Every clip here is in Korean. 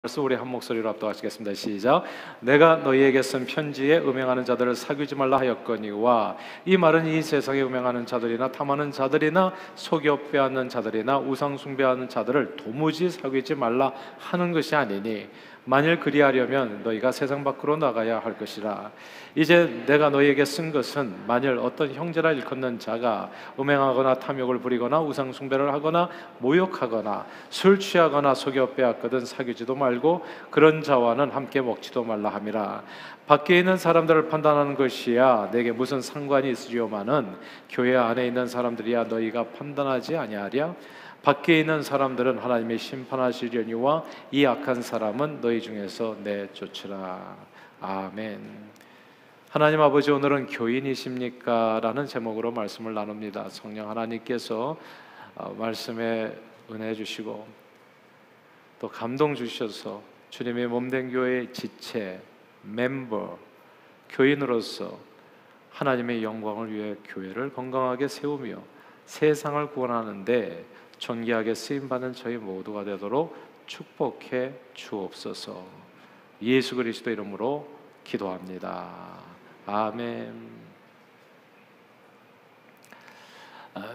말씀 우리 한 목소리로 합독하시겠습니다. 시작. 내가 너희에게 쓴 편지에 음행하는 자들을 사귀지 말라 하였거니와, 이 말은 이 세상에 음행하는 자들이나 탐하는 자들이나 속여 빼앗는 자들이나 우상 숭배하는 자들을 도무지 사귀지 말라 하는 것이 아니니, 만일 그리하려면 너희가 세상 밖으로 나가야 할 것이라. 이제 내가 너희에게 쓴 것은 만일 어떤 형제라 일컫는 자가 음행하거나 탐욕을 부리거나 우상 숭배를 하거나 모욕하거나 술 취하거나 속여 빼앗거든 사귀지도 말고 그런 자와는 함께 먹지도 말라 함이라. 밖에 있는 사람들을 판단하는 것이야 내게 무슨 상관이 있으리요마는 교회 안에 있는 사람들이야 너희가 판단하지 아니하랴. 밖에 있는 사람들은 하나님이 심판하시려니와 이 악한 사람은 너희 중에서 내쫓으라. 아멘. 하나님 아버지, 오늘은 교인이십니까? 라는 제목으로 말씀을 나눕니다. 성령 하나님께서 말씀에 은혜 주시고 또 감동 주셔서 주님의 몸된 교회의 지체, 멤버, 교인으로서 하나님의 영광을 위해 교회를 건강하게 세우며 세상을 구원하는데 존귀하게 쓰임받는 저희 모두가 되도록 축복해 주옵소서. 예수 그리스도 이름으로 기도합니다. 아멘.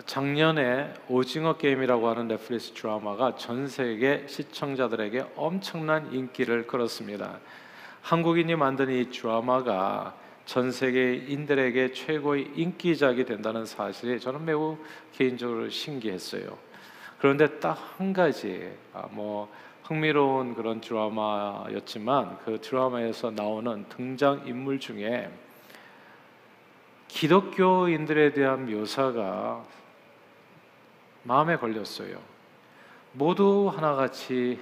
작년에 오징어 게임이라고 하는 넷플릭스 드라마가 전 세계 시청자들에게 엄청난 인기를 끌었습니다. 한국인이 만든 이 드라마가 전 세계인들에게 최고의 인기작이 된다는 사실이 저는 매우 개인적으로 신기했어요. 그런데 딱 한 가지 흥미로운 그런 드라마였지만, 그 드라마에서 나오는 등장 인물 중에 기독교인들에 대한 묘사가 마음에 걸렸어요. 모두 하나같이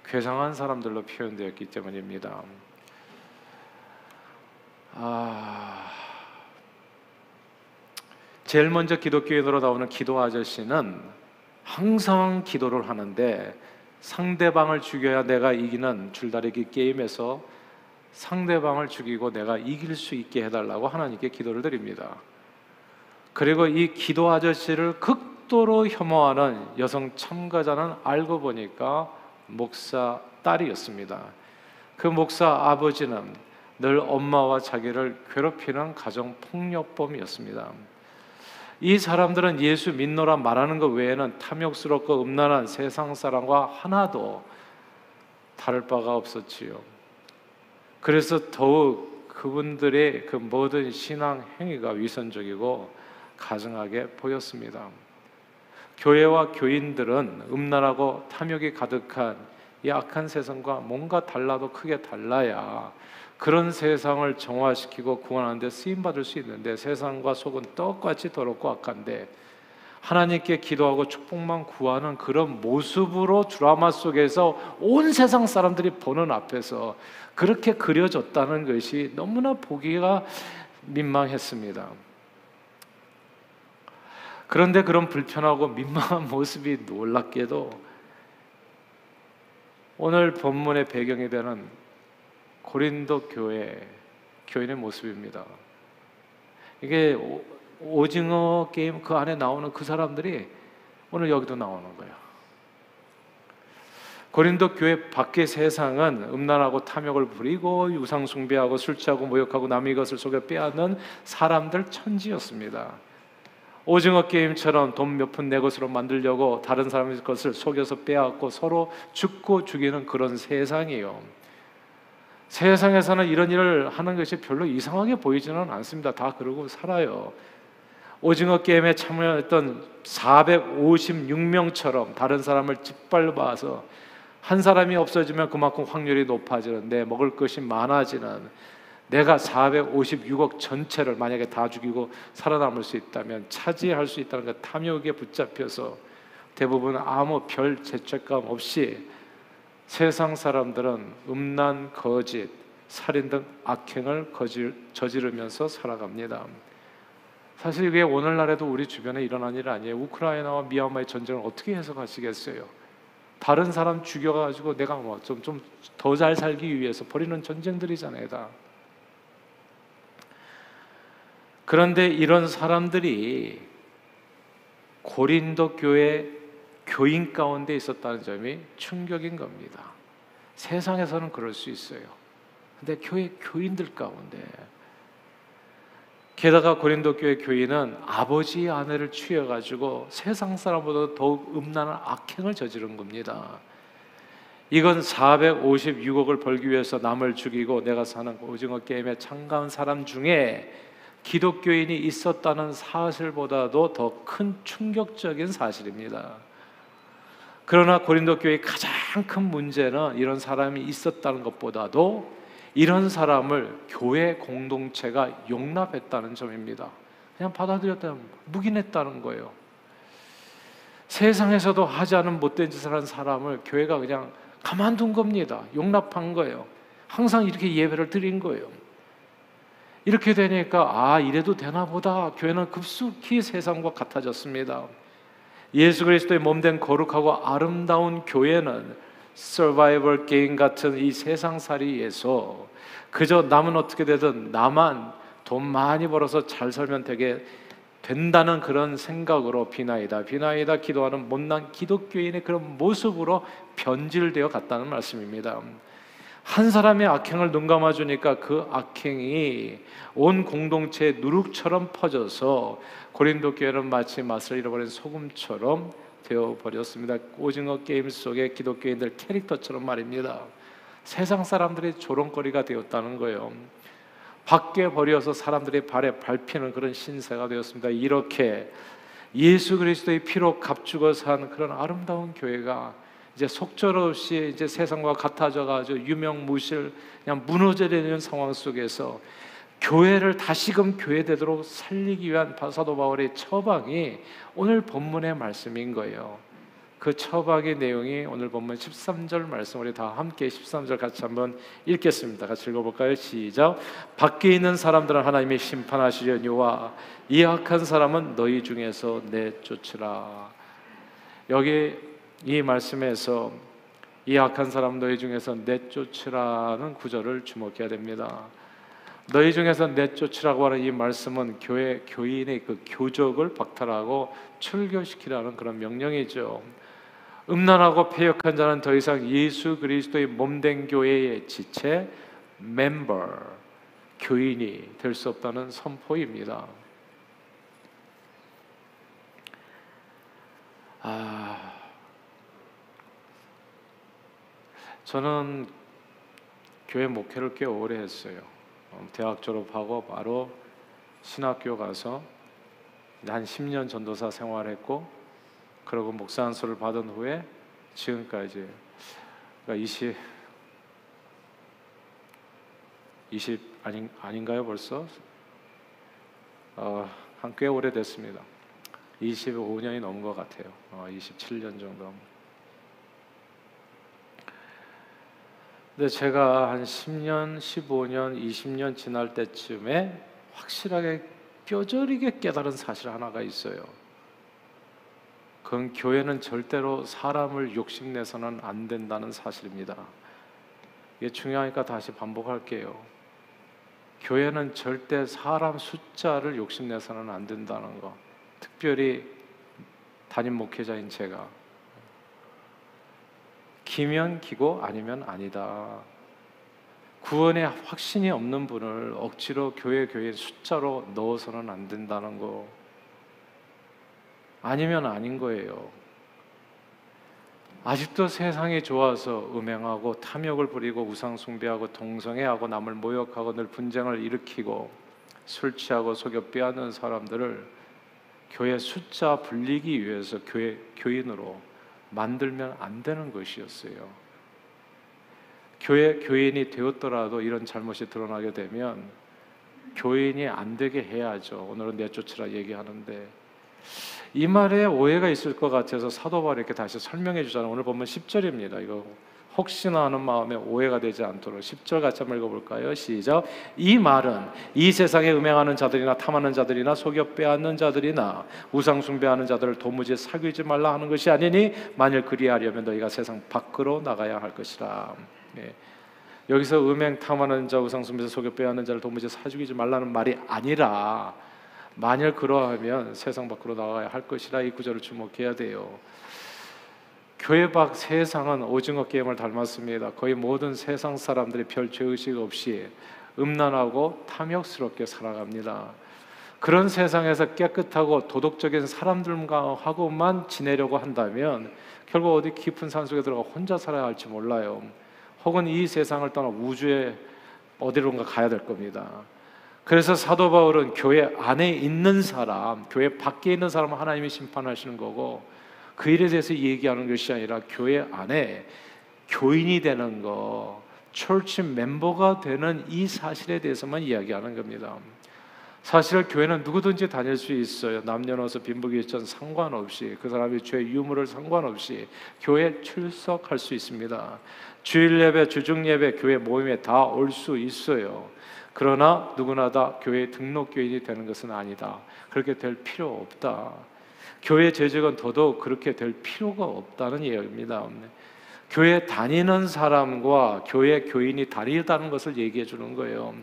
괴상한 사람들로 표현되었기 때문입니다. 제일 먼저 기독교인으로 나오는 기도 아저씨는 항상 기도를 하는데, 상대방을 죽여야 내가 이기는 줄다리기 게임에서 상대방을 죽이고 내가 이길 수 있게 해달라고 하나님께 기도를 드립니다. 그리고 이 기도 아저씨를 극도로 혐오하는 여성 참가자는 알고 보니까 목사 딸이었습니다. 그 목사 아버지는 늘 엄마와 자기를 괴롭히는 가정폭력범이었습니다. 이 사람들은 예수 믿노라 말하는 것 외에는 탐욕스럽고 음란한 세상 사람과 하나도 다를 바가 없었지요. 그래서 더욱 그분들의 그 모든 신앙 행위가 위선적이고 가증하게 보였습니다. 교회와 교인들은 음란하고 탐욕이 가득한 이 악한 세상과 뭔가 달라도 크게 달라야 그런 세상을 정화시키고 구원하는 데 쓰임받을 수 있는데, 세상과 속은 똑같이 더럽고 악한데 하나님께 기도하고 축복만 구하는 그런 모습으로 드라마 속에서 온 세상 사람들이 보는 앞에서 그렇게 그려졌다는 것이 너무나 보기가 민망했습니다. 그런데 그런 불편하고 민망한 모습이 놀랍게도 오늘 본문의 배경이 되는 고린도 교회 교인의 모습입니다. 이게 오징어 게임 그 안에 나오는 그 사람들이 오늘 여기도 나오는 거예요. 고린도 교회 밖의 세상은 음란하고 탐욕을 부리고 우상 숭배하고 술 취하고 모욕하고 남의 것을 속여 빼앗는 사람들 천지였습니다. 오징어 게임처럼 돈 몇 푼 내 것으로 만들려고 다른 사람의 것을 속여서 빼앗고 서로 죽고 죽이는 그런 세상이에요. 세상에서는 이런 일을 하는 것이 별로 이상하게 보이지는 않습니다. 다 그러고 살아요. 오징어 게임에 참여했던 456명처럼 다른 사람을 짓밟아서 한 사람이 없어지면 그만큼 확률이 높아지는데, 먹을 것이 많아지는, 내가 456억 전체를 만약에 다 죽이고 살아남을 수 있다면 차지할 수 있다는 그 탐욕에 붙잡혀서 대부분 아무 별 죄책감 없이 세상 사람들은 음란, 거짓, 살인 등 악행을 저지르면서 살아갑니다. 사실 이게 오늘날에도 우리 주변에 일어난 일 아니에요. 우크라이나와 미얀마의 전쟁을 어떻게 해석하시겠어요? 다른 사람 죽여가지고 내가 좀 더 잘 살기 위해서 벌이는 전쟁들이잖아요, 다. 그런데 이런 사람들이 고린도 교회 교인 가운데 있었다는 점이 충격인 겁니다. 세상에서는 그럴 수 있어요. 근데 교회 교인들 가운데, 게다가 고린도 교회 교인은 아버지의 아내를 취해가지고 세상 사람보다 더욱 음란한 악행을 저지른 겁니다. 이건 456억을 벌기 위해서 남을 죽이고 내가 사는 오징어 게임에 참가한 사람 중에 기독교인이 있었다는 사실보다도 더 큰 충격적인 사실입니다. 그러나 고린도 교회의 가장 큰 문제는 이런 사람이 있었다는 것보다도 이런 사람을 교회 공동체가 용납했다는 점입니다. 그냥 받아들였다는, 묵인했다는 거예요. 세상에서도 하지 않은 못된 짓을 한 사람을 교회가 그냥 가만둔 겁니다. 용납한 거예요. 항상 이렇게 예배를 드린 거예요. 이렇게 되니까 이래도 되나 보다. 교회는 급속히 세상과 같아졌습니다. 예수 그리스도의 몸된 거룩하고 아름다운 교회는 서바이벌 게임 같은 이 세상살이에서 그저 남은 어떻게 되든 나만 돈 많이 벌어서 잘 살면 되게 된다는 그런 생각으로 비나이다 기도하는 못난 기독교인의 그런 모습으로 변질되어 갔다는 말씀입니다. 한 사람의 악행을 눈 감아주니까 그 악행이 온 공동체의 누룩처럼 퍼져서 고린도 교회는 마치 맛을 잃어버린 소금처럼 되어버렸습니다. 오징어 게임 속의 기독교인들 캐릭터처럼 말입니다. 세상 사람들의 조롱거리가 되었다는 거예요. 밖에 버려서 사람들의 발에 밟히는 그런 신세가 되었습니다. 이렇게 예수 그리스도의 피로 값주고 산 그런 아름다운 교회가 이제 속절없이 이제 세상과 같아져 가지고 유명무실 그냥 무너져내는 상황 속에서 교회를 다시금 교회되도록 살리기 위한 사도 바울의 처방이 오늘 본문의 말씀인 거예요. 그 처방의 내용이 오늘 본문 13절 말씀, 우리 다 함께 13절 같이 한번 읽겠습니다. 같이 읽어볼까요? 시작. 밖에 있는 사람들은 하나님이 심판하시려니와 이 악한 사람은 너희 중에서 내쫓으라. 여기 이 말씀에서 이 악한 사람 너희 중에서 내쫓으라는 구절을 주목해야 됩니다. 너희 중에서 내쫓으라고 하는 이 말씀은 교회 교인의 그 교적을 박탈하고 출교시키라는 그런 명령이죠. 음란하고 패역한 자는 더 이상 예수 그리스도의 몸된 교회의 지체, 멤버, 교인이 될 수 없다는 선포입니다. 저는 교회 목회를 꽤 오래 했어요. 대학 졸업하고 바로 신학교 가서 한 10년 전도사 생활했고, 그리고 목사 안수를 받은 후에 지금까지 그러니까 20 아닌가요 벌써? 한 꽤 오래 됐습니다. 25년이 넘은 것 같아요. 27년 정도. 근데 제가 한 10년, 15년, 20년 지날 때쯤에 확실하게 뼈저리게 깨달은 사실 하나가 있어요. 그건 교회는 절대로 사람을 욕심내서는 안 된다는 사실입니다. 이게 중요하니까 다시 반복할게요. 교회는 절대 사람 숫자를 욕심내서는 안 된다는 거. 특별히 담임 목회자인 제가 기면 기고 아니면 아니다. 구원에 확신이 없는 분을 억지로 교회의 숫자로 넣어서는 안 된다는 거. 아니면 아닌 거예요. 아직도 세상이 좋아서 음행하고 탐욕을 부리고 우상 숭배하고 동성애하고 남을 모욕하고 늘 분쟁을 일으키고 술 취하고 속여 빼앗는 사람들을 교회 숫자 불리기 위해서 교인으로 만들면 안 되는 것이었어요. 교인이 되었더라도 이런 잘못이 드러나게 되면 교인이 안 되게 해야죠. 오늘은 내쫓으라 얘기하는데 이 말에 오해가 있을 것 같아서 사도 바울이 이렇게 다시 설명해 주잖아요. 오늘 보면 10절입니다. 이거 혹시나 하는 마음에 오해가 되지 않도록 10절 같이 한번 읽어볼까요? 시작. 이 말은 이 세상에 음행하는 자들이나 탐하는 자들이나 속여 빼앗는 자들이나 우상 숭배하는 자들을 도무지 사귀지 말라 하는 것이 아니니 만일 그리하려면 너희가 세상 밖으로 나가야 할 것이라. 예. 여기서 음행 탐하는 자, 우상 숭배, 속여 빼앗는 자를 도무지 사귀지 말라는 말이 아니라 만일 그러하면 세상 밖으로 나가야 할 것이라 이 구절을 주목해야 돼요. 교회 밖 세상은 오징어 게임을 닮았습니다. 거의 모든 세상 사람들이 별 죄의식 없이 음란하고 탐욕스럽게 살아갑니다. 그런 세상에서 깨끗하고 도덕적인 사람들하고만 지내려고 한다면 결국 어디 깊은 산속에 들어가 혼자 살아야 할지 몰라요. 혹은 이 세상을 떠나 우주에 어디론가 가야 될 겁니다. 그래서 사도 바울은 교회 안에 있는 사람, 교회 밖에 있는 사람은 하나님이 심판하시는 거고, 그 일에 대해서 얘기하는 것이 아니라 교회 안에 교인이 되는 거, 철치 멤버가 되는 이 사실에 대해서만 이야기하는 겁니다. 사실 교회는 누구든지 다닐 수 있어요. 남녀노소 빈부귀천 상관없이, 그 사람이 죄 유무를 상관없이 교회에 출석할 수 있습니다. 주일 예배, 주중 예배, 교회 모임에 다 올 수 있어요. 그러나 누구나 다 교회 등록교인이 되는 것은 아니다. 그렇게 될 필요 없다. 교회 재직은 더더욱 그렇게 될 필요가 없다는 이야기입니다. 교회 다니는 사람과 교회 교인이 다르다는 것을 얘기해 주는 거예요.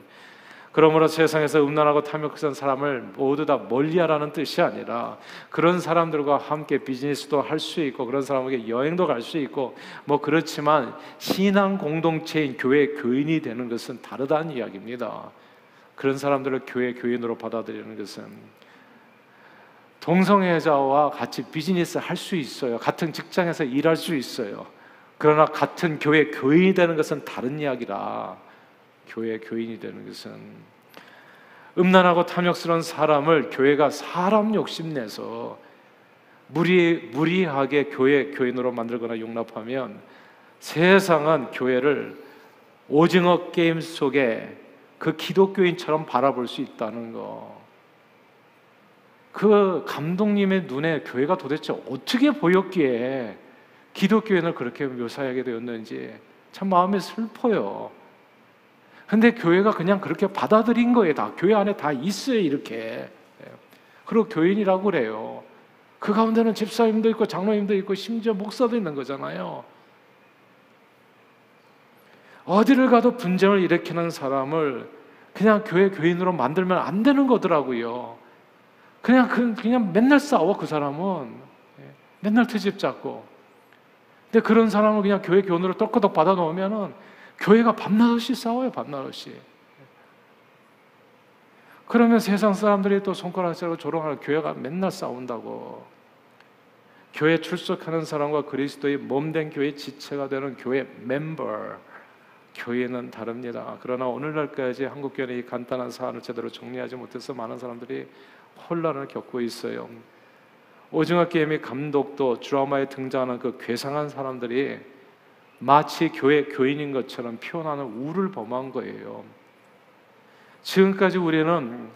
그러므로 세상에서 음란하고 탐욕스러운 사람을 모두 다 멀리하라는 뜻이 아니라 그런 사람들과 함께 비즈니스도 할 수 있고 그런 사람에게 여행도 갈 수 있고 뭐 그렇지만 신앙 공동체인 교회 교인이 되는 것은 다르다는 이야기입니다. 그런 사람들을 교회 교인으로 받아들이는 것은 동성애자와 같이 비즈니스 할 수 있어요. 같은 직장에서 일할 수 있어요. 그러나 같은 교회 교인이 되는 것은 다른 이야기라. 교회 교인이 되는 것은 음란하고 탐욕스러운 사람을 교회가 사람 욕심내서 무리하게 교회 교인으로 만들거나 용납하면 세상은 교회를 오징어 게임 속에 그 기독교인처럼 바라볼 수 있다는 거. 그 감독님의 눈에 교회가 도대체 어떻게 보였기에 기독교인을 그렇게 묘사하게 되었는지 참 마음이 슬퍼요. 근데 교회가 그냥 그렇게 받아들인 거예요. 다 교회 안에 다 있어요, 이렇게. 그리고 교인이라고 그래요. 그 가운데는 집사님도 있고 장로님도 있고 심지어 목사도 있는 거잖아요. 어디를 가도 분쟁을 일으키는 사람을 그냥 교회 교인으로 만들면 안 되는 거더라고요. 그냥 맨날 싸워, 그 사람은. 맨날 트집 잡고. 근데 그런 사람을 그냥 교회 교인으로 똘커덕 받아 놓으면은 교회가 밤낮없이 싸워요, 밤낮없이. 그러면 세상 사람들이 또 손가락질하고 조롱하는 교회가 맨날 싸운다고. 교회 출석하는 사람과 그리스도의 몸된 교회의 지체가 되는 교회 멤버, 교회는 다릅니다. 그러나 오늘날까지 한국교회는 이 간단한 사안을 제대로 정리하지 못해서 많은 사람들이 혼란을 겪고 있어요. 오징어 게임의 감독도 드라마에 등장하는 그 괴상한 사람들이 마치 교회 교인인 것처럼 표현하는 우를 범한 거예요. 지금까지 우리는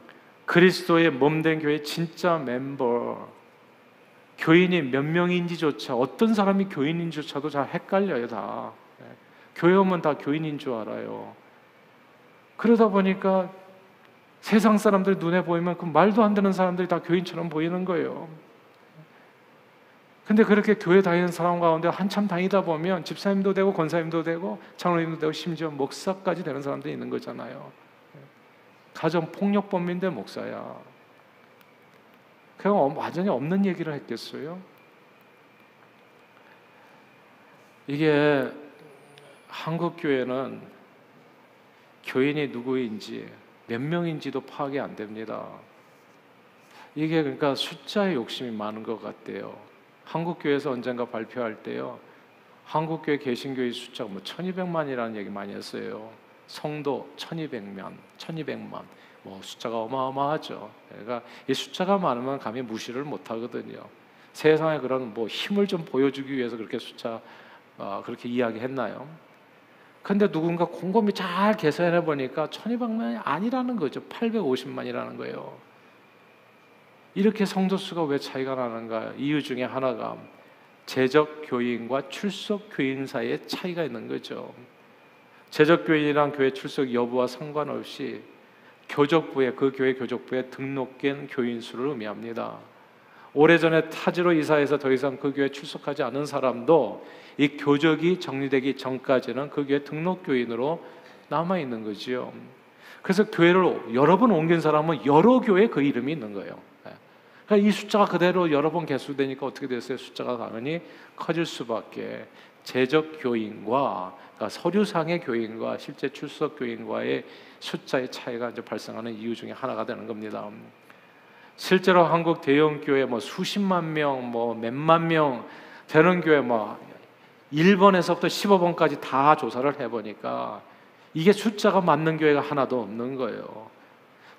그리스도의 몸된 교회의 진짜 멤버, 교인이 몇 명인지조차, 어떤 사람이 교인인지조차도 잘 헷갈려요, 다. 교회 오면 다 교인인 줄 알아요. 그러다 보니까 세상 사람들 눈에 보이면 그 말도 안 되는 사람들이 다 교인처럼 보이는 거예요. 근데 그렇게 교회 다니는 사람 가운데 한참 다니다 보면 집사님도 되고 권사님도 되고 장로님도 되고 심지어 목사까지 되는 사람들이 있는 거잖아요. 가정폭력범인데 목사야. 그냥 완전히 없는 얘기를 했겠어요? 이게 한국교회는 교인이 누구인지 몇 명인지도 파악이 안 됩니다. 이게 그러니까 숫자의 욕심이 많은 것 같아요. 한국교회에서 언젠가 발표할 때요, 한국교회 개신교의 숫자가 1200만이라는 얘기 많이 했어요. 성도 1200만, 뭐 숫자가 어마어마하죠. 그러니까 이 숫자가 많으면 감히 무시를 못 하거든요. 세상에 그런 힘을 좀 보여주기 위해서 그렇게 숫자 그렇게 이야기했나요? 근데 누군가 곰곰이 잘 계산해 보니까 1200만이 아니라는 거죠. 850만이라는 거예요. 이렇게 성도 수가 왜 차이가 나는가? 이유 중에 하나가 재적 교인과 출석 교인 사이에 차이가 있는 거죠. 재적 교인이란 교회 출석 여부와 상관없이 교적부에, 그 교회 교적부에 등록된 교인 수를 의미합니다. 오래전에 타지로 이사해서 더 이상 그 교회에 출석하지 않은 사람도 이 교적이 정리되기 전까지는 그 교회 등록 교인으로 남아있는 거지요. 그래서 교회를 여러 번 옮긴 사람은 여러 교회에 그 이름이 있는 거예요. 그러니까 이 숫자가 그대로 여러 번 개수되니까 어떻게 됐어요? 숫자가 당연히 커질 수밖에. 재적 교인과 그러니까 서류상의 교인과 실제 출석 교인과의 숫자의 차이가 이제 발생하는 이유 중에 하나가 되는 겁니다. 실제로 한국 대형 교회 뭐 수십만 명, 뭐 몇만 명 되는 교회 뭐 1번에서부터 15번까지 다 조사를 해보니까 이게 숫자가 맞는 교회가 하나도 없는 거예요.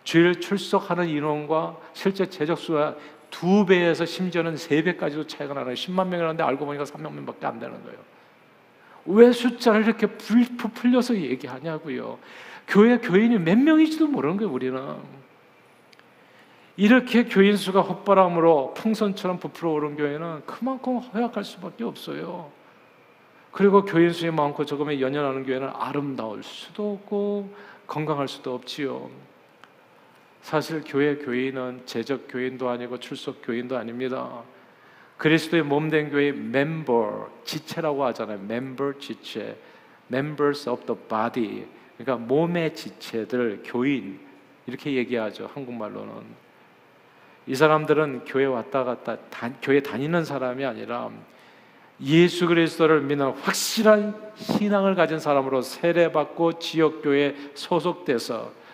주일 출석하는 인원과 실제 재적수가 2배에서 심지어는 3배까지도 차이가 나는 10만 명이라는데 알고 보니까 3만 명밖에 안 되는 거예요. 왜 숫자를 이렇게 풀려서 얘기하냐고요. 교회 교인이 몇 명인지도 모르는 거예요. 우리는 이렇게 교인 수가 헛바람으로 풍선처럼 부풀어 오른 교회는 그만큼 허약할 수밖에 없어요. 그리고 교인 수이 많고 적으면 연연하는 교회는 아름다울 수도 없고 건강할 수도 없지요. 사실 교회 교인은 재적 교인도 아니고 출석 교인도 아닙니다. 그리스도의 몸된 교회의 멤버, 지체라고 하잖아요. 멤버, 지체, members of the body. 그러니까 몸의 지체들, 교인 이렇게 얘기하죠. 한국말로는. 이 사람들은 교회 왔다 갔다 교회 다니는 사람이 아니라 예수 그리스도를 믿는 확실한 신앙을 가진 사람으로 세례받고 지역교회에 소속돼서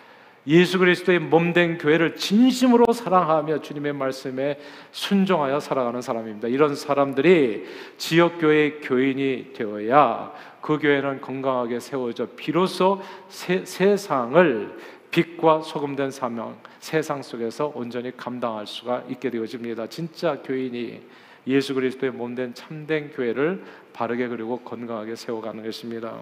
예수 그리스도의 몸된 교회를 진심으로 사랑하며 주님의 말씀에 순종하여 살아가는 사람입니다. 이런 사람들이 지역교회의 교인이 되어야 그 교회는 건강하게 세워져 비로소 세상을 빛과 소금된 사명, 세상 속에서 온전히 감당할 수가 있게 되어집니다. 진짜 교인이 예수 그리스도의 몸된 참된 교회를 바르게 그리고 건강하게 세워가는 것입니다.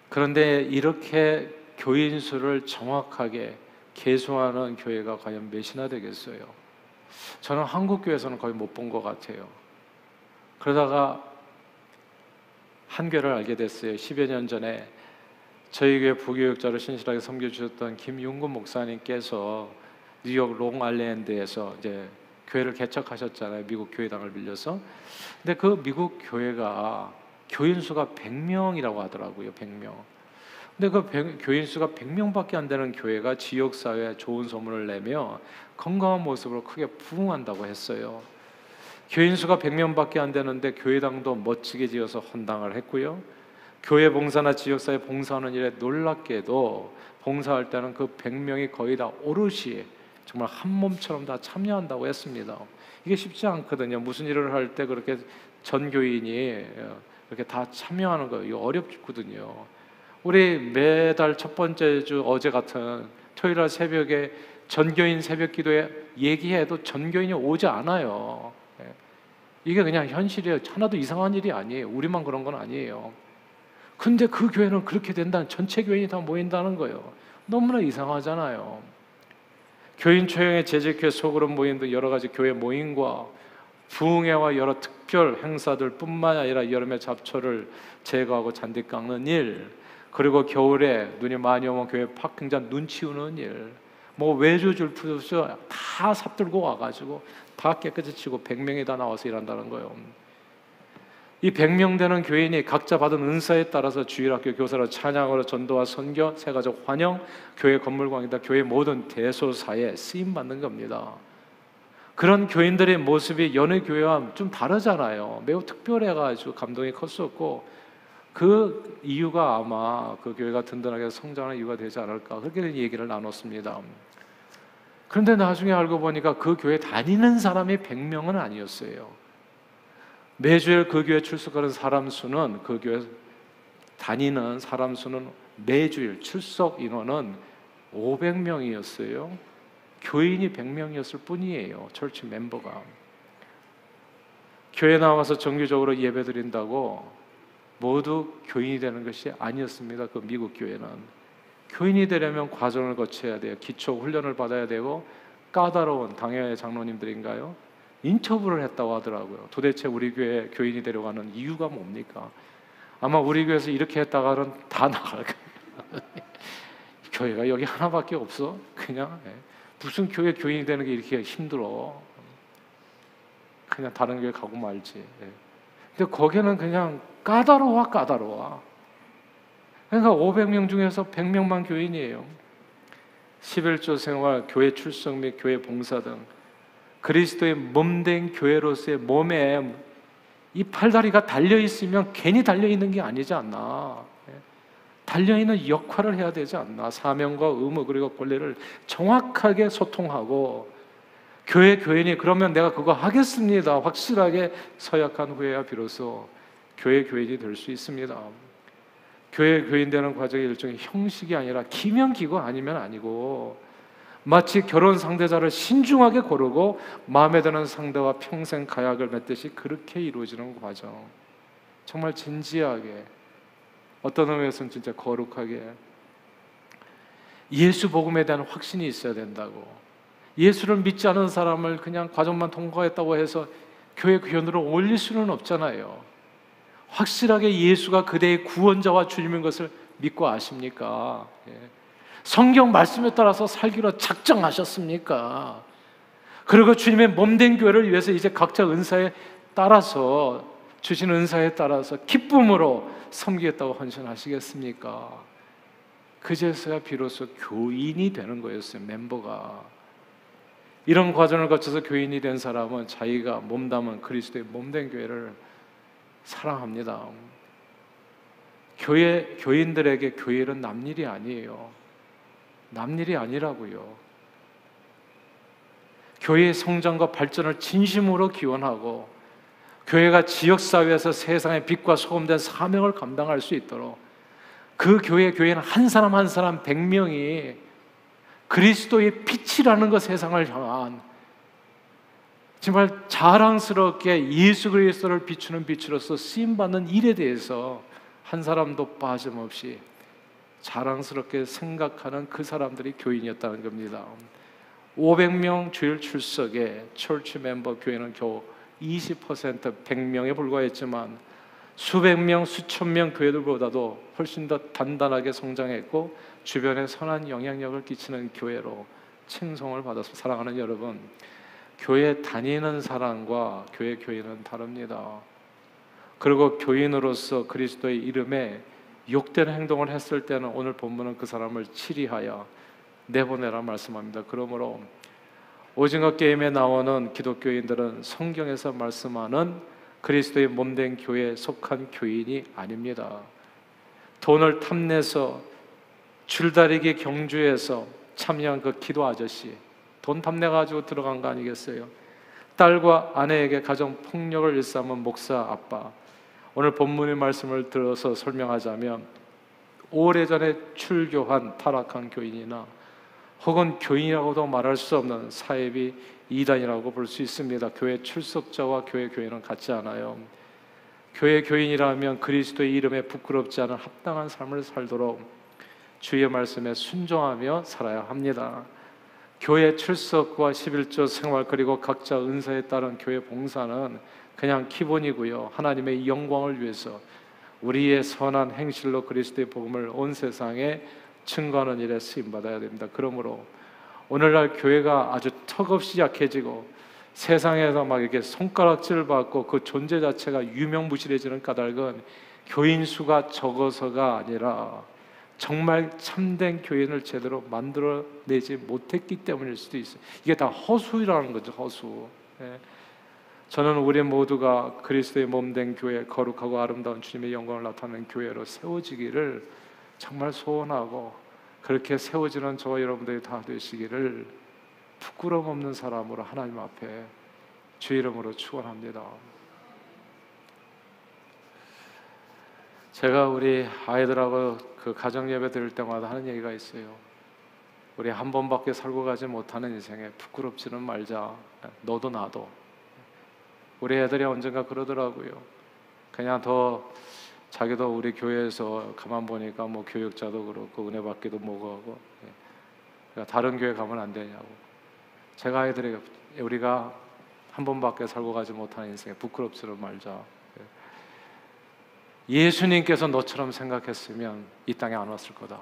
그런데 이렇게 교인 수를 정확하게 계수하는 교회가 과연 몇이나 되겠어요? 저는 한국 교회에서는 거의 못 본 것 같아요. 그러다가 한 교회를 알게 됐어요. 10여 년 전에 저희 교회 부교육자로 신실하게 섬겨주셨던 김윤근 목사님께서 뉴욕 롱아일랜드에서 이제 교회를 개척하셨잖아요. 미국 교회당을 빌려서. 근데 그 미국 교회가 교인 수가 100명이라고 하더라고요. 100명. 근데 그 교인 수가 100명밖에 안 되는 교회가 지역 사회에 좋은 소문을 내며 건강한 모습으로 크게 부흥한다고 했어요. 교인 수가 100명밖에 안 되는데 교회당도 멋지게 지어서 헌당을 했고요. 교회 봉사나 지역사회 봉사하는 일에 놀랍게도 봉사할 때는 그 100명이 거의 다 오롯이 정말 한 몸처럼 다 참여한다고 했습니다. 이게 쉽지 않거든요. 무슨 일을 할 때 그렇게 전 교인이 이렇게 다 참여하는 거 이거 어렵거든요. 우리 매달 첫 번째 주 어제 같은 토요일 날 새벽에 전교인 새벽 기도에 얘기해도 전교인이 오지 않아요. 이게 그냥 현실이에요. 하나도 이상한 일이 아니에요. 우리만 그런 건 아니에요. 근데 그 교회는 그렇게 된다는 전체 교인이 다 모인다는 거예요. 너무나 이상하잖아요. 교인 초청의 재직회 소그룹 모임도 여러 가지 교회 모임과 부흥회와 여러 특별 행사들 뿐만 아니라 여름에 잡초를 제거하고 잔디 깎는 일, 그리고 겨울에 눈이 많이 오면 교회 파킹장 눈 치우는 일, 뭐 외주줄 푸듯이 다 삽들고 와가지고 다 깨끗이 치고 100명이 다 나와서 일한다는 거예요. 이 100명 되는 교인이 각자 받은 은사에 따라서 주일학교 교사로 찬양으로 전도와 선교, 새가족 환영, 교회 건물광이다 교회 모든 대소사에 쓰임받는 겁니다. 그런 교인들의 모습이 여느 교회와 좀 다르잖아요. 매우 특별해가지고 감동이 컸었고 그 이유가 아마 그 교회가 든든하게 성장하는 이유가 되지 않을까 그렇게 얘기를 나눴습니다. 그런데 나중에 알고 보니까 그 교회 다니는 사람이 100명은 아니었어요. 매주일 그 교회 출석하는 사람 수는 그 교회 다니는 사람 수는 매주일 출석 인원은 500명이었어요. 교인이 100명이었을 뿐이에요. 철치 멤버가. 교회 나와서 정기적으로 예배 드린다고 모두 교인이 되는 것이 아니었습니다. 그 미국 교회는. 교인이 되려면 과정을 거쳐야 돼요. 기초 훈련을 받아야 되고 까다로운 당회의 장로님들인가요? 인터뷰를 했다고 하더라고요. 도대체 우리 교회 교인이 되려가는 이유가 뭡니까? 아마 우리 교회에서 이렇게 했다가는 다 나갈 거예요. 교회가 여기 하나밖에 없어? 그냥 무슨 교회 교인이 되는 게 이렇게 힘들어? 그냥 다른 교회 가고 말지. 근데 거기는 그냥 까다로워. 그러니까 500명 중에서 100명만 교인이에요. 11조 생활, 교회 출석 및 교회 봉사 등 그리스도의 몸된 교회로서의 몸에 이 팔다리가 달려있으면 괜히 달려있는 게 아니지 않나. 달려있는 역할을 해야 되지 않나. 사명과 의무 그리고 권리를 정확하게 소통하고 교회 교인이 그러면 내가 그거 하겠습니다 확실하게 서약한 후에야 비로소 교회 교인이 될 수 있습니다. 교회 교인 되는 과정이 일종의 형식이 아니라 기명기고 아니면 아니고, 마치 결혼 상대자를 신중하게 고르고 마음에 드는 상대와 평생 가약을 맺듯이 그렇게 이루어지는 과정. 정말 진지하게, 어떤 의미에서는 진짜 거룩하게 예수 복음에 대한 확신이 있어야 된다고. 예수를 믿지 않은 사람을 그냥 과정만 통과했다고 해서 교회 교인으로 올릴 수는 없잖아요. 확실하게 예수가 그대의 구원자와 주님인 것을 믿고 아십니까? 성경 말씀에 따라서 살기로 작정하셨습니까? 그리고 주님의 몸된 교회를 위해서 이제 각자 은사에 따라서, 주신 은사에 따라서 기쁨으로 섬기겠다고 헌신하시겠습니까? 그제서야 비로소 교인이 되는 거였어요. 멤버가. 이런 과정을 거쳐서 교인이 된 사람은 자기가 몸담은 그리스도의 몸된 교회를 사랑합니다. 교인들에게 교회는 남일이 아니에요. 남일이 아니라고요. 교회의 성장과 발전을 진심으로 기원하고 교회가 지역사회에서 세상의 빛과 소금된 사명을 감당할 수 있도록 그 교회는 한 사람 한 사람 100명이 그리스도의 빛이라는 것, 세상을 향한 정말 자랑스럽게 예수 그리스도를 비추는 빛으로서 쓰임받는 일에 대해서 한 사람도 빠짐없이 자랑스럽게 생각하는 그 사람들이 교인이었다는 겁니다. 500명 주일 출석에 철치 멤버 교회는 겨우 20%, 100명에 불과했지만 수백 명, 수천 명 교회들보다도 훨씬 더 단단하게 성장했고 주변에 선한 영향력을 끼치는 교회로 칭송을 받아서, 사랑하는 여러분, 교회 다니는 사람과 교회 교인은 다릅니다. 그리고 교인으로서 그리스도의 이름에 욕되는 행동을 했을 때는 오늘 본문은 그 사람을 치리하여 내보내라 말씀합니다. 그러므로 오징어 게임에 나오는 기독교인들은 성경에서 말씀하는 그리스도의 몸된 교회에 속한 교인이 아닙니다. 돈을 탐내서 줄다리기 경주에서 참여한 그 기도 아저씨, 돈 탐내가지고 들어간 거 아니겠어요? 딸과 아내에게 가정 폭력을 일삼은 목사 아빠. 오늘 본문의 말씀을 들어서 설명하자면 오래전에 출교한 타락한 교인이나 혹은 교인이라고도 말할 수 없는 사이비 이단이라고 볼 수 있습니다. 교회 출석자와 교회 교인은 같지 않아요. 교회 교인이라면 그리스도의 이름에 부끄럽지 않은 합당한 삶을 살도록 주의 말씀에 순종하며 살아야 합니다. 교회 출석과 11조 생활 그리고 각자 은사에 따른 교회 봉사는 그냥 기본이고요. 하나님의 영광을 위해서 우리의 선한 행실로 그리스도의 복음을 온 세상에 증거하는 일에 쓰임받아야 됩니다. 그러므로 오늘날 교회가 아주 턱없이 약해지고 세상에서 막 이렇게 손가락질 받고 그 존재 자체가 유명무실해지는 까닭은 교인 수가 적어서가 아니라 정말 참된 교인을 제대로 만들어내지 못했기 때문일 수도 있어요. 이게 다 허수라는 거죠. 허수. 저는 우리 모두가 그리스도의 몸된 교회, 거룩하고 아름다운 주님의 영광을 나타내는 교회로 세워지기를 정말 소원하고, 그렇게 세워지는 저와 여러분들이 다 되시기를 부끄러움 없는 사람으로 하나님 앞에 주 이름으로 축원합니다. 제가 우리 아이들하고 그 가정 예배 드릴 때마다 하는 얘기가 있어요. 우리 한 번밖에 살고 가지 못하는 인생에 부끄럽지는 말자. 너도 나도. 우리 애들이 언젠가 그러더라고요. 그냥 더 자기도 우리 교회에서 가만 보니까 뭐 교육자도 그렇고 은혜 받기도 뭐고 하고, 그러니까 다른 교회 가면 안 되냐고. 제가 아이들에게 우리가 한 번밖에 살고 가지 못하는 인생에 부끄럽지는 말자. 예수님께서 너처럼 생각했으면 이 땅에 안 왔을 거다.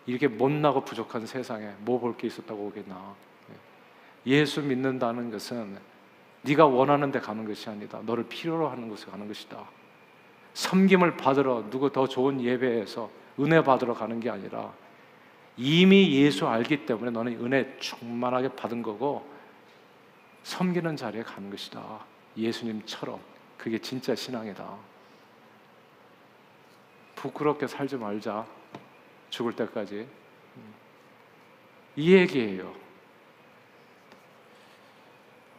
이렇게 못나고 부족한 세상에 뭐 볼 게 있었다고 오겠나. 예수 믿는다는 것은 네가 원하는 데 가는 것이 아니다. 너를 필요로 하는 곳에 가는 것이다. 섬김을 받으러 누구 더 좋은 예배에서 은혜 받으러 가는 게 아니라 이미 예수 알기 때문에 너는 은혜 충만하게 받은 거고 섬기는 자리에 가는 것이다. 예수님처럼. 그게 진짜 신앙이다. 부끄럽게 살지 말자. 죽을 때까지. 이 얘기예요.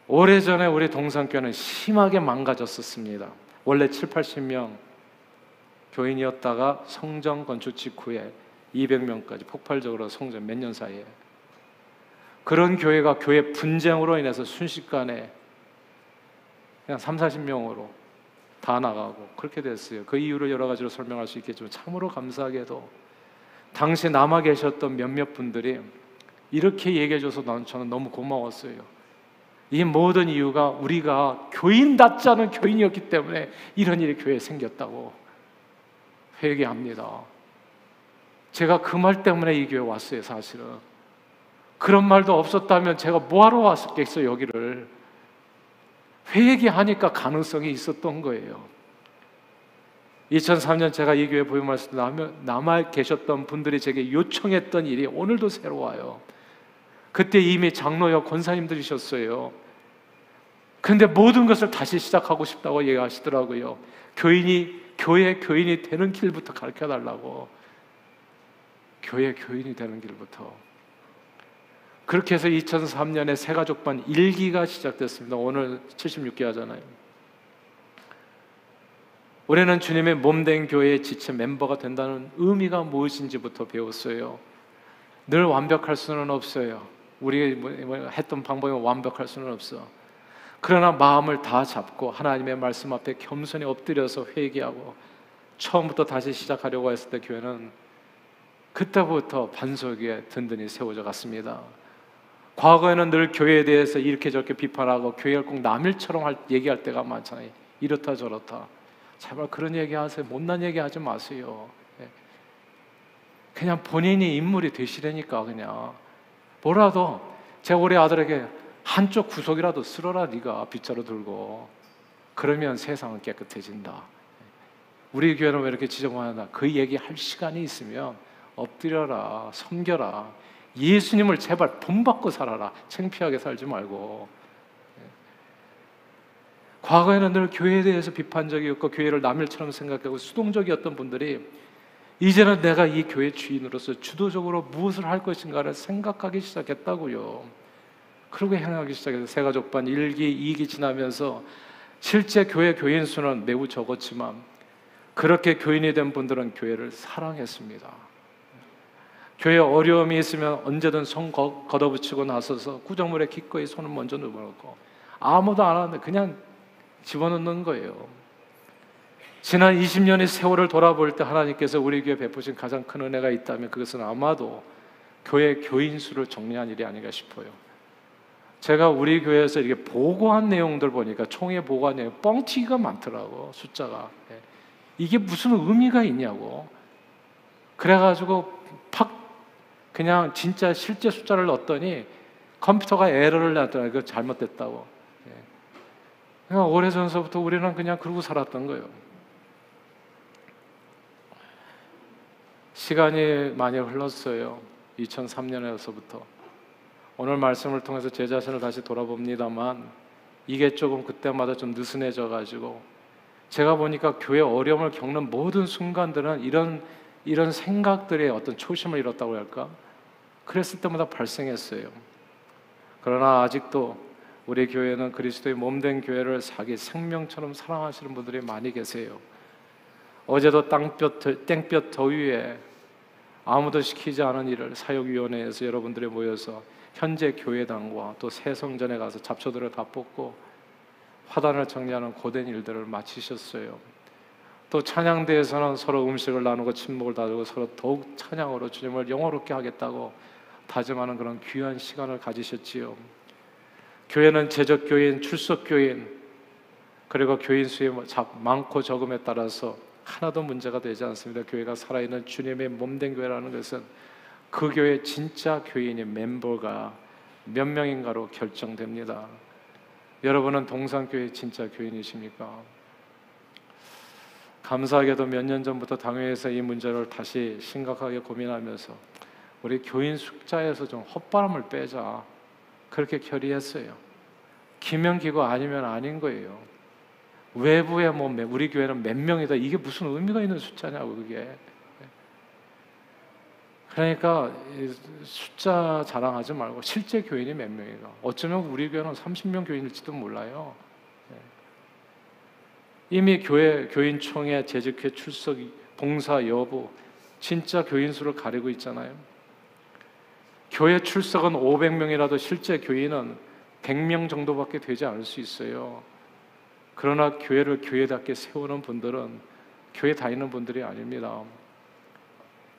오래전에 우리 동산교회는 심하게 망가졌었습니다. 원래 7, 80명 교인이었다가 성전 건축 직후에 200명까지 폭발적으로 성전 몇 년 사이에. 그런 교회가 교회 분쟁으로 인해서 순식간에 그냥 3, 40명으로 다 나가고 그렇게 됐어요. 그 이유를 여러 가지로 설명할 수 있겠지만 참으로 감사하게도 당시 남아 계셨던 몇몇 분들이 이렇게 얘기해줘서 저는 너무 고마웠어요. 이 모든 이유가 우리가 교인답지 않은 교인이었기 때문에 이런 일이 교회에 생겼다고 회개합니다. 제가 그 말 때문에 이 교회에 왔어요. 사실은 그런 말도 없었다면 제가 뭐하러 왔겠어요. 여기를 회개하니까 가능성이 있었던 거예요. 2003년 제가 이 교회 부임했을 때 남아 계셨던 분들이 제게 요청했던 일이 오늘도 새로워요. 그때 이미 장로역 권사님들이셨어요. 근데 모든 것을 다시 시작하고 싶다고 얘기하시더라고요. 교회 교인이 되는 길부터 가르쳐달라고. 교회 교인이 되는 길부터. 그렇게 해서 2003년에 새가족반 1기가 시작됐습니다. 오늘 76기 하잖아요. 올해는 주님의 몸된 교회의 지체 멤버가 된다는 의미가 무엇인지부터 배웠어요. 늘 완벽할 수는 없어요. 우리가 했던 방법이 완벽할 수는 없어. 그러나 마음을 다 잡고 하나님의 말씀 앞에 겸손히 엎드려서 회개하고 처음부터 다시 시작하려고 했을 때 교회는 그때부터 반석 위에 든든히 세워져 갔습니다. 과거에는 늘 교회에 대해서 이렇게 저렇게 비판하고 교회가 꼭 남일처럼 얘기할 때가 많잖아요. 이렇다 저렇다. 제발 그런 얘기하세요. 못난 얘기하지 마세요. 그냥 본인이 인물이 되시라니까. 그냥 뭐라도 제가 우리 아들에게 한쪽 구석이라도 쓸어라. 네가 빗자루 들고. 그러면 세상은 깨끗해진다. 우리 교회는 왜 이렇게 지저분하나? 그 얘기할 시간이 있으면 엎드려라. 섬겨라. 예수님을 제발 본받고 살아라. 창피하게 살지 말고. 과거에는 늘 교회에 대해서 비판적이었고 교회를 남일처럼 생각하고 수동적이었던 분들이 이제는 내가 이 교회 주인으로서 주도적으로 무엇을 할 것인가를 생각하기 시작했다고요. 그러고 행하기 시작해서 새가족반 1기, 2기 지나면서 실제 교회 교인 수는 매우 적었지만 그렇게 교인이 된 분들은 교회를 사랑했습니다. 교회에 어려움이 있으면 언제든 손 걷어붙이고 나서서 구정물에 기꺼이 손을 먼저 넣어놓고 아무도 안 하는데 그냥 집어넣는 거예요. 지난 20년의 세월을 돌아볼 때 하나님께서 우리 교회에 베푸신 가장 큰 은혜가 있다면 그것은 아마도 교회 교인 수를 정리한 일이 아닌가 싶어요. 제가 우리 교회에서 이렇게 보고한 내용들 보니까 총회 보고한 내용 뻥튀기가 많더라고. 숫자가. 이게 무슨 의미가 있냐고. 그래가지고 팍 그냥 진짜 실제 숫자를 넣었더니 컴퓨터가 에러를 냈더라고요. 그거 잘못됐다고. 그러니까 오래전서부터 우리는 그냥 그러고 살았던 거예요. 시간이 많이 흘렀어요. 2003년에서부터. 오늘 말씀을 통해서 제 자신을 다시 돌아봅니다만 이게 조금 그때마다 좀 느슨해져 가지고 제가 보니까 교회 어려움을 겪는 모든 순간들은 이런 생각들의 어떤 초심을 잃었다고 할까? 그랬을 때마다 발생했어요. 그러나 아직도 우리 교회는 그리스도의 몸된 교회를 자기 생명처럼 사랑하시는 분들이 많이 계세요. 어제도 땡볕 더위에 아무도 시키지 않은 일을 사역위원회에서 여러분들이 모여서 현재 교회당과 또 새성전에 가서 잡초들을 다 뽑고 화단을 정리하는 고된 일들을 마치셨어요. 또 찬양대에서는 서로 음식을 나누고 침묵을 다루고 서로 더욱 찬양으로 주님을 영화롭게 하겠다고 다짐하는 그런 귀한 시간을 가지셨지요. 교회는 제적교인, 출석교인 그리고 교인 수의 많고 적음에 따라서 하나도 문제가 되지 않습니다. 교회가 살아있는 주님의 몸된 교회라는 것은 그 교회 진짜 교인의 멤버가 몇 명인가로 결정됩니다. 여러분은 동산교회 진짜 교인이십니까? 감사하게도 몇 년 전부터 당회에서 이 문제를 다시 심각하게 고민하면서 우리 교인 숫자에서 좀 헛바람을 빼자. 그렇게 결의했어요. 기명기구 아니면 아닌 거예요. 외부에 뭐 우리 교회는 몇 명이다, 이게 무슨 의미가 있는 숫자냐고. 그게 그러니까 숫자 자랑하지 말고 실제 교인이 몇 명이가, 어쩌면 우리 교회는 30명 교인일지도 몰라요. 이미 교인총회, 재직회 출석, 봉사 여부, 진짜 교인 수를 가리고 있잖아요. 교회 출석은 500명이라도 실제 교인은 100명 정도밖에 되지 않을 수 있어요. 그러나 교회를 교회답게 세우는 분들은 교회 다니는 분들이 아닙니다.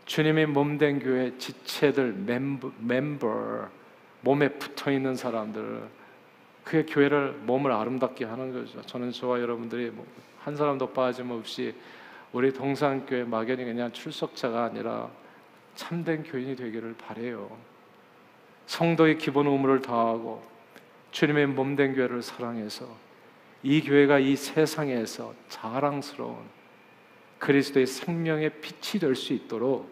주님의 몸된 교회 지체들, 멤버, 몸에 붙어있는 사람들, 그게 교회를, 몸을 아름답게 하는 거죠. 저는 저와 여러분들이 한 사람도 빠짐없이 우리 동산교회 막연히 그냥 출석자가 아니라 참된 교인이 되기를 바라요. 성도의 기본 의무를 다하고 주님의 몸된 교회를 사랑해서 이 교회가 이 세상에서 자랑스러운 그리스도의 생명의 빛이 될 수 있도록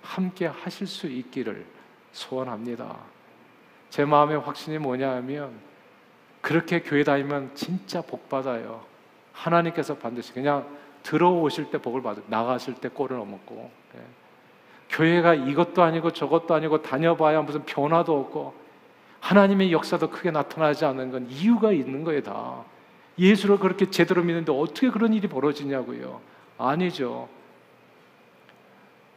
함께 하실 수 있기를 소원합니다. 제 마음의 확신이 뭐냐 하면, 그렇게 교회 다니면 진짜 복 받아요. 하나님께서 반드시 그냥 들어오실 때 복을 받아요. 나가실 때 꼴을 얻고. 교회가 이것도 아니고 저것도 아니고 다녀봐야 무슨 변화도 없고 하나님의 역사도 크게 나타나지 않는 건 이유가 있는 거예요. 다 예수를 그렇게 제대로 믿는데 어떻게 그런 일이 벌어지냐고요. 아니죠.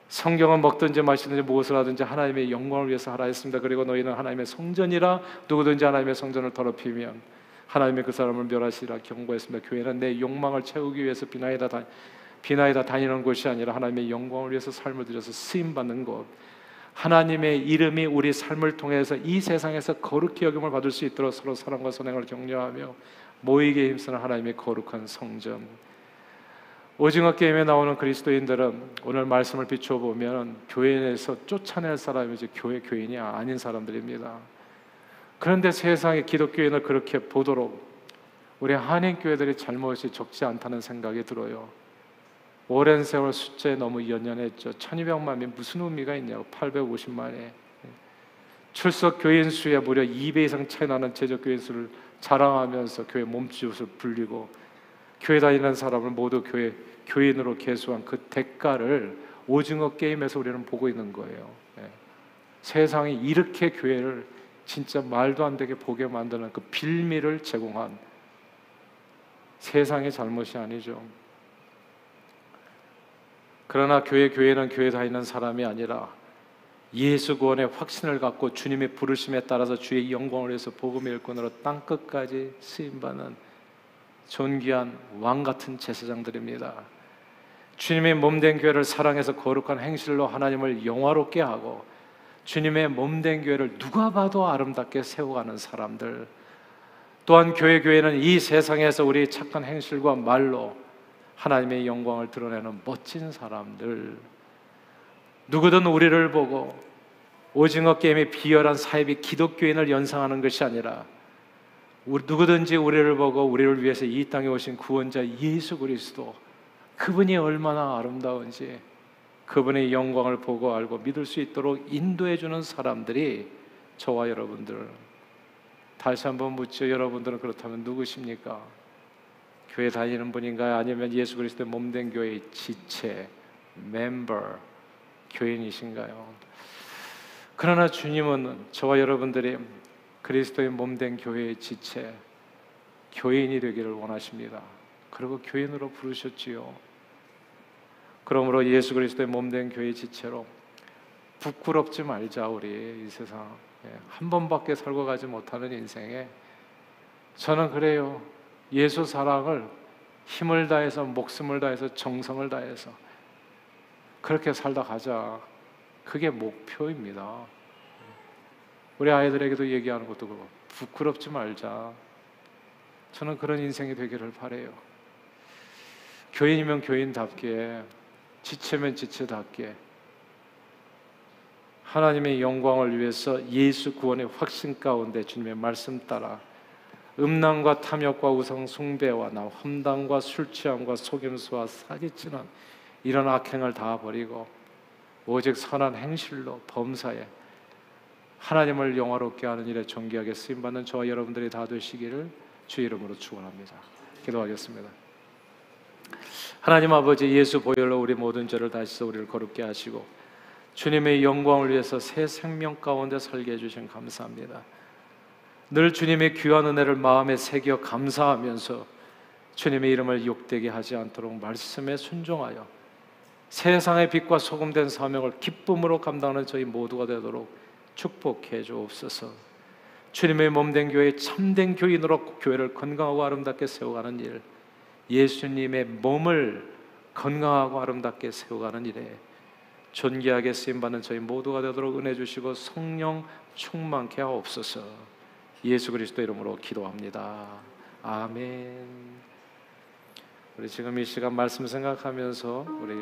성경은 먹든지 마시든지 무엇을 하든지 하나님의 영광을 위해서 하라 했습니다. 그리고 너희는 하나님의 성전이라 누구든지 하나님의 성전을 더럽히면 하나님의 그 사람을 멸하시리라 경고했습니다. 교회는 내 욕망을 채우기 위해서 비나이다 다니는 곳이 아니라 하나님의 영광을 위해서 삶을 들여서 쓰임받는 곳, 하나님의 이름이 우리 삶을 통해서 이 세상에서 거룩히 여김을 받을 수 있도록 서로 사랑과 선행을 격려하며 모이게 힘쓰는 하나님의 거룩한 성전. 오징어 게임에 나오는 그리스도인들은 오늘 말씀을 비춰보면 교회에서 쫓아낼 사람이지 교인이 아닌 사람들입니다. 그런데 세상의 기독교인을 그렇게 보도록 우리 한인교회들이 잘못이 적지 않다는 생각이 들어요. 오랜 세월 숫자에 너무 연연했죠. 1200만이 무슨 의미가 있냐고. 850만에 출석 교인 수에 무려 2배 이상 차이 나는 제적 교인 수를 자랑하면서 교회 몸짓을 불리고 교회 다니는 사람을 모두 교인으로 계수한 그 대가를 오징어 게임에서 우리는 보고 있는 거예요. 세상이 이렇게 교회를 진짜 말도 안 되게 보게 만드는 그 빌미를 제공한 세상의 잘못이 아니죠. 그러나 교회는 교회 다니는 사람이 아니라 예수 구원의 확신을 갖고 주님의 부르심에 따라서 주의 영광을 위해서 복음의 일꾼으로 땅끝까지 쓰임받는 존귀한 왕같은 제사장들입니다. 주님의 몸된 교회를 사랑해서 거룩한 행실로 하나님을 영화롭게 하고 주님의 몸된 교회를 누가 봐도 아름답게 세워가는 사람들, 또한 교회는 이 세상에서 우리 착한 행실과 말로 하나님의 영광을 드러내는 멋진 사람들. 누구든 우리를 보고 오징어 게임의 비열한 사입이 기독교인을 연상하는 것이 아니라 누구든지 우리를 보고 우리를 위해서 이 땅에 오신 구원자 예수 그리스도, 그분이 얼마나 아름다운지 그분의 영광을 보고 알고 믿을 수 있도록 인도해 주는 사람들이 저와 여러분들. 다시 한번 묻죠. 여러분들은 그렇다면 누구십니까? 교회 다니는 분인가요? 아니면 예수 그리스도의 몸된 교회의 지체, 멤버, 교인이신가요? 그러나 주님은 저와 여러분들이 그리스도의 몸된 교회의 지체, 교인이 되기를 원하십니다. 그리고 교인으로 부르셨지요. 그러므로 예수 그리스도의 몸된 교회의 지체로 부끄럽지 말자. 우리 이 세상 한 번밖에 살고 가지 못하는 인생에 저는 그래요. 예수 사랑을 힘을 다해서, 목숨을 다해서, 정성을 다해서 그렇게 살다 가자. 그게 목표입니다. 우리 아이들에게도 얘기하는 것도 그렇고 부끄럽지 말자. 저는 그런 인생이 되기를 바라요. 교인이면 교인답게, 지체면 지체답게 하나님의 영광을 위해서 예수 구원의 확신 가운데 주님의 말씀 따라 음란과 탐욕과 우상 숭배와 험담과 술 취함과 속임수와 사기치는 이런 악행을 다 버리고 오직 선한 행실로 범사에 하나님을 영화롭게 하는 일에 존귀하게 쓰임받는 저와 여러분들이 다 되시기를 주 이름으로 축원합니다. 기도하겠습니다. 하나님 아버지, 예수 보혈로 우리 모든 죄를 다시서 우리를 거룩게 하시고 주님의 영광을 위해서 새 생명 가운데 살게 해주신 감사합니다. 늘 주님의 귀한 은혜를 마음에 새겨 감사하면서 주님의 이름을 욕되게 하지 않도록 말씀에 순종하여 세상의 빛과 소금된 사명을 기쁨으로 감당하는 저희 모두가 되도록 축복해 주옵소서. 주님의 몸된 교회, 참된 교인으로 교회를 건강하고 아름답게 세워가는 일, 예수님의 몸을 건강하고 아름답게 세워가는 일에 존귀하게 쓰임받는 저희 모두가 되도록 은혜 주시고 성령 충만케 하옵소서. 예수 그리스도 이름으로 기도합니다. 아멘. 우리 지금 이 시간 말씀 생각하면서 우리